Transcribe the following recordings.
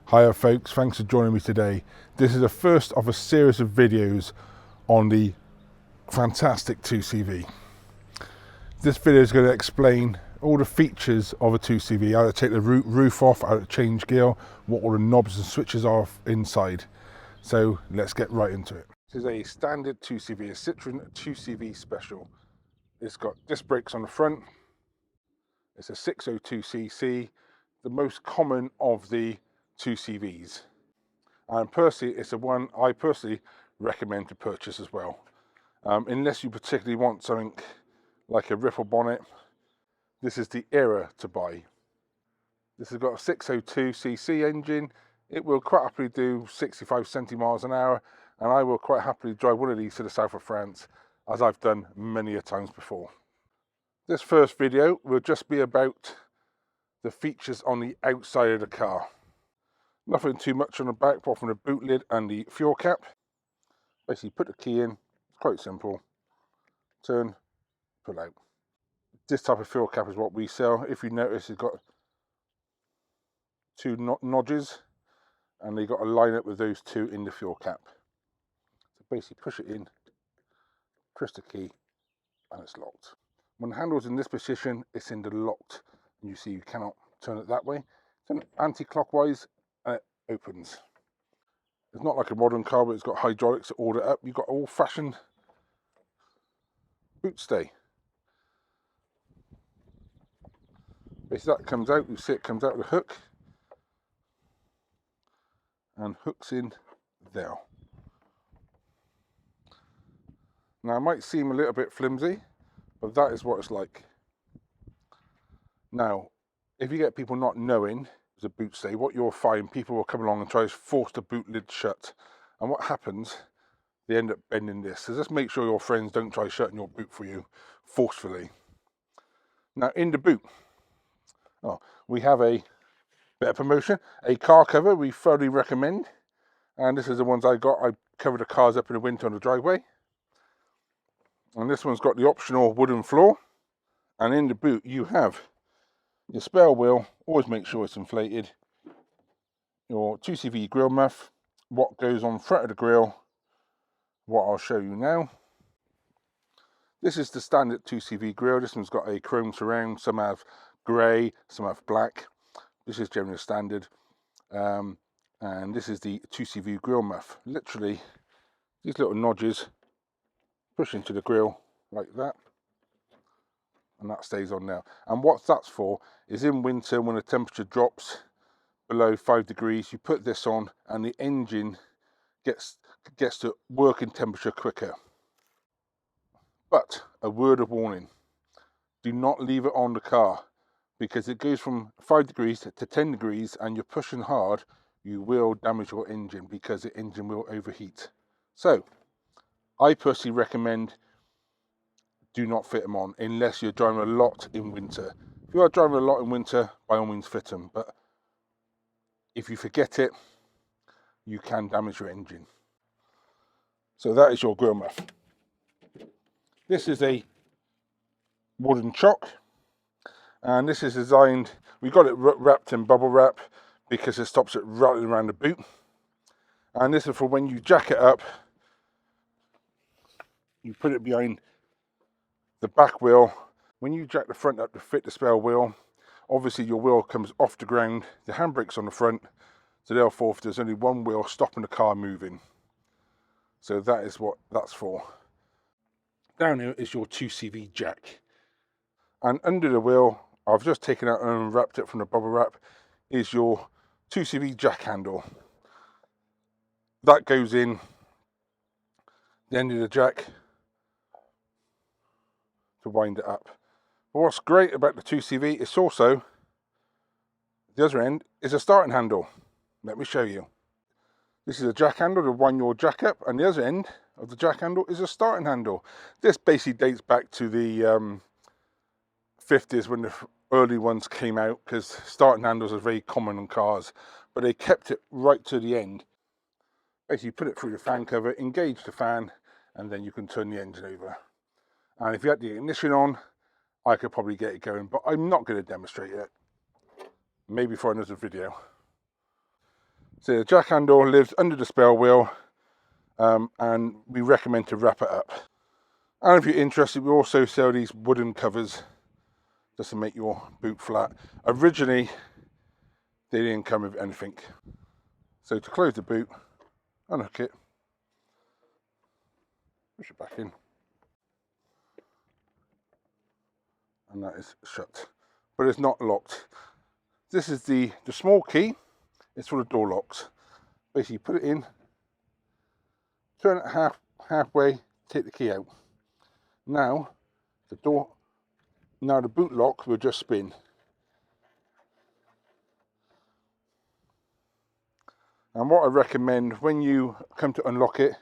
Hiya folks, thanks for joining me today. This is the first of a series of videos on the fantastic 2CV. This video is going to explain all the features of a 2CV, how to take the roof off, how to change gear, what all the knobs and switches are inside. So let's get right into it. This is a standard 2CV, a Citroen 2CV Special. It's got disc brakes on the front. It's a 602cc, the most common of the 2CVs. And personally, it's the one I personally recommend to purchase as well. Unless you particularly want something like a ripple bonnet, this is the era to buy. This has got a 602cc engine. It will quite happily do 65, 70 miles an hour, and I will quite happily drive one of these to the south of France, as I've done many a times before. This first video will just be about the features on the outside of the car. Nothing too much on the back, apart from the boot lid and the fuel cap. Basically put the key in, it's quite simple. Turn, pull out. This type of fuel cap is what we sell. If you notice, it's got two notches, and they've got to line up with those two in the fuel cap. So basically push it in, press the key, and it's locked. When the handle's in this position, it's in the locked. And you see you cannot turn it that way. Turn it anti-clockwise, and it opens. It's not like a modern car, but it's got hydraulics to order up. You've got old-fashioned boot stay. Basically that comes out, you see it comes out with a hook, and hooks in there. Now it might seem a little bit flimsy, but that is what it's like. Now, if you get people not knowing it's a boot stay, what you'll find, people will come along and try to force the boot lid shut. And what happens, they end up bending this. So just make sure your friends don't try shutting your boot for you forcefully. Now in the boot, we have a bit of promotion, a car cover we thoroughly recommend. And this is the ones I got. I cover the cars up in the winter on the driveway. And this one's got the optional wooden floor. And in the boot you have your spare wheel, always make sure it's inflated, your 2CV grille muff, what goes on front of the grille, what I'll show you now. This is the standard 2CV grille. This one's got a chrome surround, some have grey, some have black. This is generally standard. And this is the 2CV grille muff. Literally, these little nodges push into the grille like that. And that stays on now. And what that's for is in winter, when the temperature drops below 5 degrees, you put this on and the engine gets to working temperature quicker. But a word of warning, do not leave it on the car, because it goes from 5 degrees to 10 degrees and you're pushing hard, you will damage your engine because the engine will overheat. So I personally recommend do not fit them on unless you're driving a lot in winter. If you are driving a lot in winter, by all means fit them, but if you forget it, you can damage your engine. So that is your grille muff. This is a wooden chock, and this is designed, we got it wrapped in bubble wrap because it stops it rattling around the boot. And this is for when you jack it up, you put it behind the back wheel. When you jack the front up to fit the spare wheel, obviously your wheel comes off the ground, the handbrake's on the front, so therefore if there's only one wheel stopping the car moving. So that is what that's for. Down here is your 2CV jack. And under the wheel, I've just taken out and unwrapped it from the bubble wrap, is your 2CV jack handle. That goes in the end of the jack to wind it up. But what's great about the 2CV is also the other end is a starting handle. Let me show you. This is a jack handle to wind your jack up, and the other end of the jack handle is a starting handle. This basically dates back to the 50s when the early ones came out, because starting handles are very common in cars, but they kept it right to the end. Basically put it through the fan cover, engage the fan, and then you can turn the engine over. And if you had the ignition on, I could probably get it going, but I'm not going to demonstrate it. Maybe for another video. So the jack handle lives under the spare wheel, and we recommend to wrap it up. And if you're interested, we also sell these wooden covers just to make your boot flat. Originally, they didn't come with anything. So to close the boot, unhook it, push it back in, and that is shut. But it's not locked. This is the small key. It's for the door locks. Basically, put it in, turn it halfway, take the key out. Now the boot lock will just spin. And what I recommend, when you come to unlock it,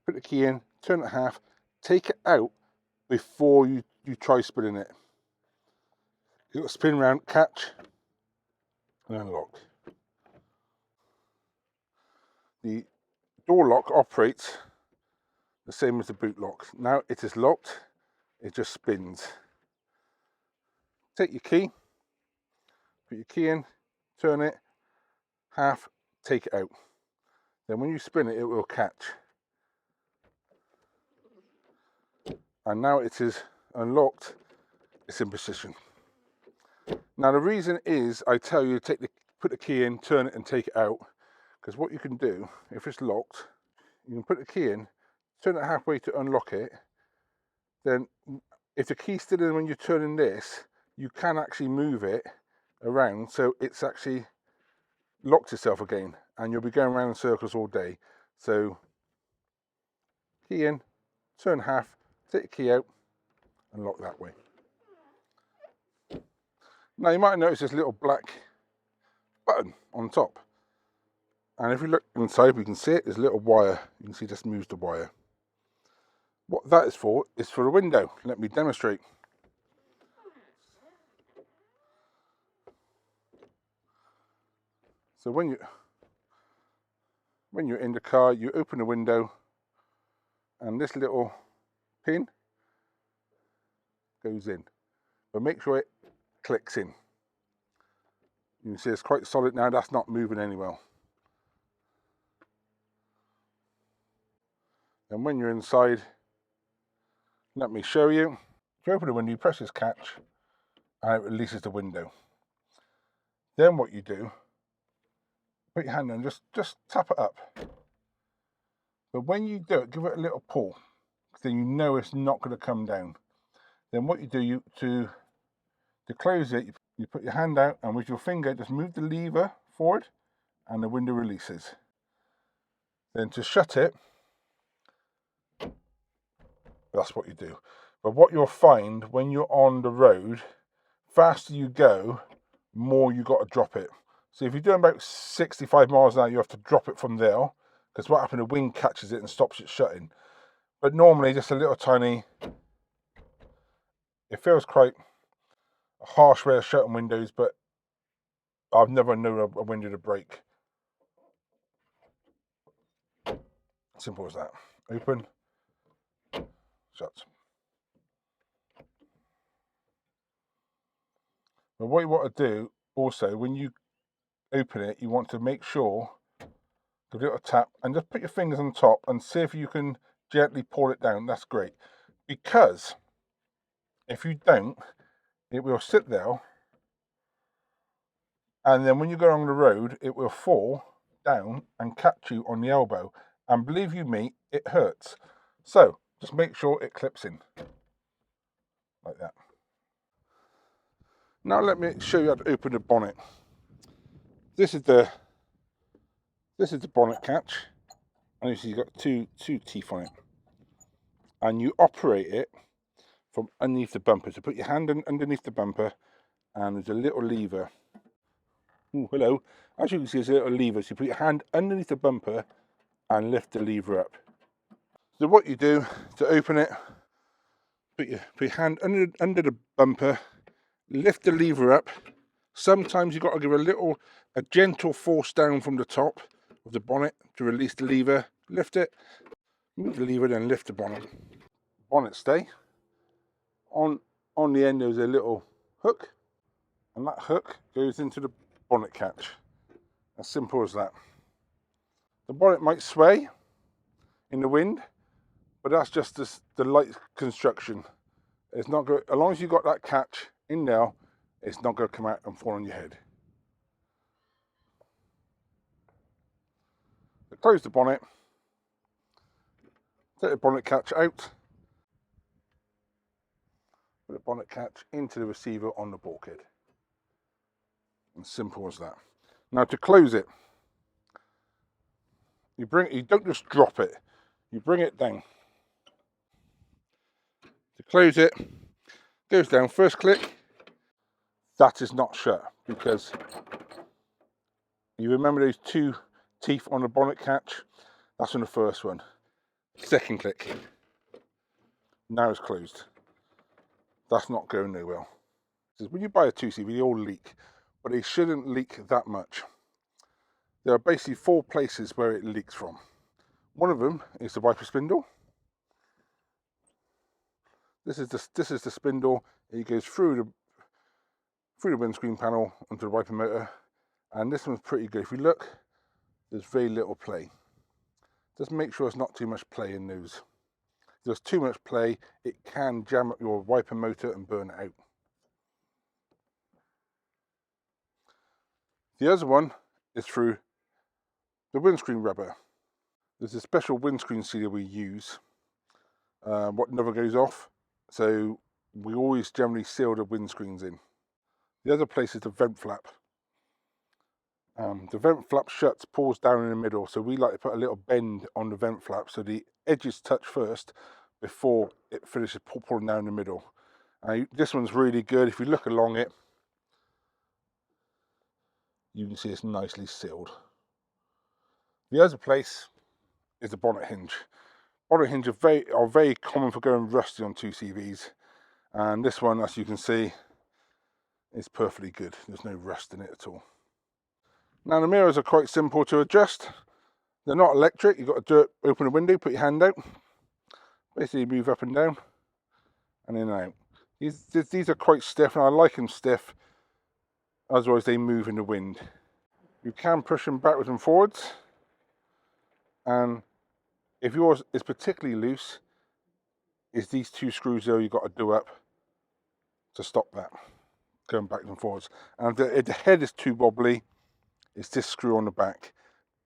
put the key in, turn it half, take it out before you try spinning it. You've got to spin around, catch, and unlock. The door lock operates the same as the boot lock. Now it is locked, it just spins. Take your key, put your key in, turn it, half, take it out. Then when you spin it, it will catch. And now it is unlocked, it's in position. Now the reason is, I tell you, put the key in, turn it and take it out, because what you can do, if it's locked, you can put the key in, turn it halfway to unlock it, then if the key's still in when you're turning this, you can actually move it around so it's actually locked itself again, and you'll be going around in circles all day. So key in, turn half, take the key out, and lock that way. Now you might notice this little black button on top, and if you look inside, we can see it. There's a little wire. You can see just moves the wire. What that is for the window. Let me demonstrate. So when you're in the car, you open the window, and this little pin goes in, but make sure it clicks in. You can see it's quite solid now. That's not moving anywhere. And when you're inside, let me show you. If you open the window, you press this catch, and it releases the window. Then what you do, put your hand in, just tap it up. But when you do it, give it a little pull, because then you know it's not going to come down. Then what you do, to close it, you put your hand out, and with your finger, just move the lever forward, and the window releases. Then to shut it, that's what you do. But what you'll find when you're on the road, faster you go, more you got to drop it. So if you're doing about 65 miles an hour, you have to drop it from there, because what happens, the wind catches it and stops it shutting. But normally, just a little tiny, it feels quite a harsh way of shutting windows, but I've never known a window to break. Simple as that. Open, shut. But what you want to do also, when you open it, you want to make sure, give it a little tap, and just put your fingers on top and see if you can gently pull it down. That's great, because if you don't, it will sit there, and then when you go along the road, it will fall down and catch you on the elbow, and believe you me, it hurts. So just make sure it clips in like that. Now let me show you how to open the bonnet. This is the bonnet catch, and you see you've got two teeth on it, and you operate it from underneath the bumper. So put your hand underneath the bumper, and there's a little lever. Ooh, hello. As you can see, there's a little lever. So you put your hand underneath the bumper and lift the lever up. So what you do to open it, put your hand under the bumper, lift the lever up. Sometimes you've got to give a gentle force down from the top of the bonnet to release the lever. Lift it, move the lever, then lift the bonnet. Bonnet stay. On the end there's a little hook, and that hook goes into the bonnet catch. As simple as that. The bonnet might sway in the wind, but that's just the light construction. It's not going, as long as you've got that catch in there, it's not going to come out and fall on your head. So close the bonnet, take the bonnet catch out, put the bonnet catch into the receiver on the bulkhead. As simple as that. Now to close it, you don't just drop it, you bring it down. To close it, goes down, first click, that is not shut because you remember those two teeth on the bonnet catch? That's on the first one. Second click, now it's closed. That's not going nowhere. Because when you buy a 2CV, they all leak, but they shouldn't leak that much. There are basically 4 places where it leaks from. One of them is the wiper spindle. This is the spindle. It goes through the windscreen panel onto the wiper motor, and this one's pretty good. If you look, there's very little play. Just make sure there's not too much play in those. If there's too much play, it can jam up your wiper motor and burn it out. The other one is through the windscreen rubber. There's a special windscreen sealer we use, what never goes off, so we always generally seal the windscreens in. The other place is the vent flap. The vent flap shuts, pulls down in the middle, so we like to put a little bend on the vent flap so the edges touch first before it finishes pulling down the middle. This one's really good. If you look along it, you can see it's nicely sealed. The other place is the bonnet hinge. Bonnet hinge are very common for going rusty on 2CVs, and this one, as you can see, is perfectly good. There's no rust in it at all. Now the mirrors are quite simple to adjust. They're not electric. You've got to open the window, put your hand out, basically move up and down, and in and out. These are quite stiff, and I like them stiff, otherwise they move in the wind. You can push them backwards and forwards, and if yours is particularly loose, is these 2 screws there you've got to do up to stop that going backwards and forwards. And if the head is too wobbly, it's this screw on the back.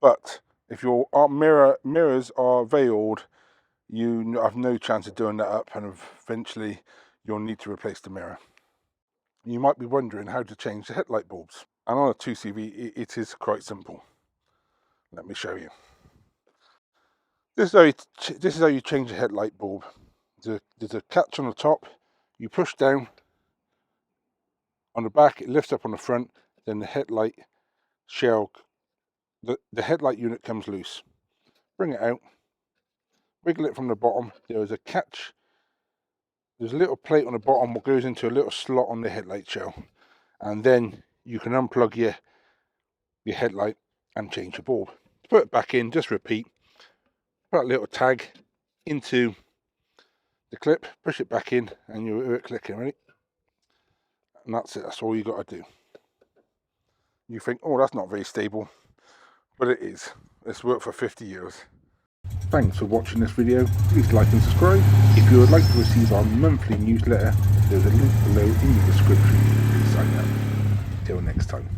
But if your mirrors are very old, you have no chance of doing that up, and eventually you'll need to replace the mirror. You might be wondering how to change the headlight bulbs, and on a 2CV it is quite simple. Let me show you. This is how you change a headlight bulb. There's a catch on the top, you push down on the back, it lifts up on the front, then the headlight shell, the headlight unit comes loose. Bring it out, wiggle it from the bottom. There is a catch, there's a little plate on the bottom that goes into a little slot on the headlight shell, and then you can unplug your headlight and change the bulb. To put it back in, just repeat. Put that little tag into the clip, push it back in, and you'll hear it clicking, ready? And that's it, that's all you got to do. You think, oh, that's not very stable, but it is. It's worked for 50 years. Thanks for watching this video. Please like and subscribe. If you would like to receive our monthly newsletter, there's a link below in the description. Please sign up. Till next time.